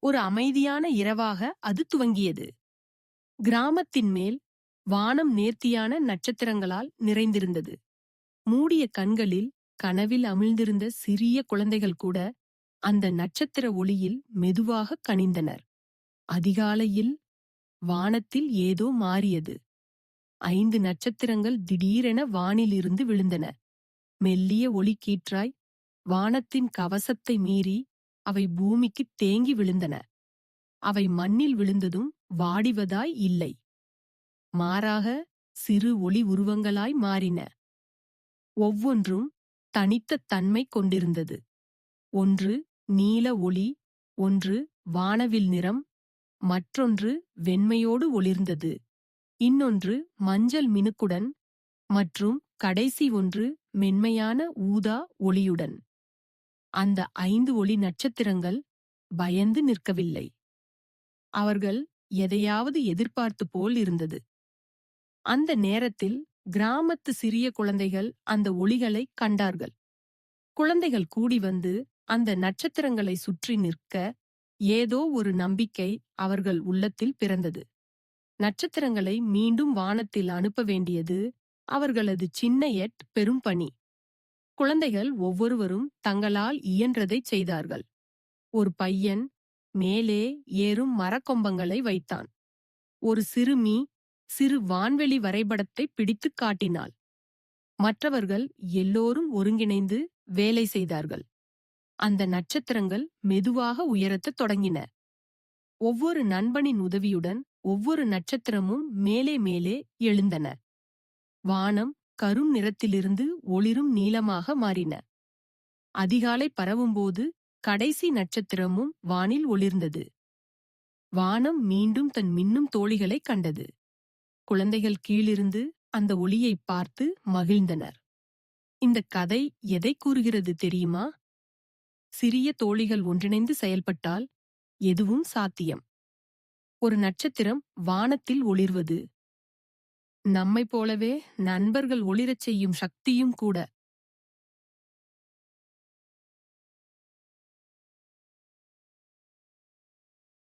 ஒரு அமைதியான இரவாக அது துவங்கியது. கிராமத்தின் மேல் வானம் நேர்த்தியான நட்சத்திரங்களால் நிறைந்திருந்தது. மூடிய கண்களில் கனவில் அமிழ்ந்திருந்த சிறிய குழந்தைகள் கூட அந்த நட்சத்திர ஒளியில் மெதுவாக கனிந்தனர். அதிகாலையில் வானத்தில் ஏதோ மாறியது. 5 நட்சத்திரங்கள் திடீரென வானிலிருந்து விழுந்தன. மெல்லிய ஒளிக்கீற்றாய் வானத்தின் கவசத்தை மீறி அவை பூமிக்கு தேங்கி விழுந்தன. அவை மண்ணில் விழுந்ததும் வாடிவதாய் இல்லை, மாறாக சிறு ஒளி உருவங்களாய் மாறின. ஒவ்வொன்றும் தனித்த தன்மை கொண்டிருந்தது. ஒன்று நீல ஒளி, ஒன்று வானவில் நிறம், மற்றொன்று வெண்மையோடு ஒளிர்ந்தது, இன்னொன்று மஞ்சள் மினுக்குடன், மற்றும் கடைசி ஒன்று மென்மையான ஊதா ஒளியுடன். அந்த 5 ஒளி நட்சத்திரங்கள் பயந்து நிற்கவில்லை. அவர்கள் எதையாவது எதிர்பார்த்து போல் இருந்தது. அந்த நேரத்தில் கிராமத்து சிறிய குழந்தைகள் அந்த ஒளிகளை கண்டார்கள். குழந்தைகள் கூடி வந்து அந்த நட்சத்திரங்களை சுற்றி நிற்க ஏதோ ஒரு நம்பிக்கை அவர்கள் உள்ளத்தில் பிறந்தது. நட்சத்திரங்களை மீண்டும் வானத்தில் அனுப்ப வேண்டியது அவர்களது சின்ன பெரும் பணி. குழந்தைகள் ஒவ்வொருவரும் தங்களால் இயன்றதைச் செய்தார்கள். ஒரு பையன் மேலே ஏறும் மரக்கொம்பங்களை வைத்தான். ஒரு சிறுமி சிறு வான்வெளி வரைபடத்தை பிடித்துக் காட்டினாள். மற்றவர்கள் எல்லோரும் ஒருங்கிணைந்து வேலை செய்தார்கள். அந்த நட்சத்திரங்கள் மெதுவாக உயரத் தொடங்கின. ஒவ்வொரு நண்பனின் உதவியுடன் ஒவ்வொரு நட்சத்திரமும் மேலே மேலே எழுந்தன. வானம் கரும் நிறத்திலிருந்து ஒளிரும் நீலமாக மாறின. அதிகாலை பரவும்போது கடைசி நட்சத்திரமும் வானில் ஒளிர்ந்தது. வானம் மீண்டும் தன் மின்னும் தோழிகளை கண்டது. குழந்தைகள் கீழிருந்து அந்த ஒளியை பார்த்து மகிழ்ந்தனர். இந்த கதை எதை கூறுகிறது தெரியுமா? சிறிய தோழிகள் ஒன்றிணைந்து செயல்பட்டால் எதுவும் சாத்தியம். ஒரு நட்சத்திரம் வானத்தில் ஒளிர்வது நம்மைப் போலவே நண்பர்கள் ஒளிரச் செய்யும் சக்தியும் கூட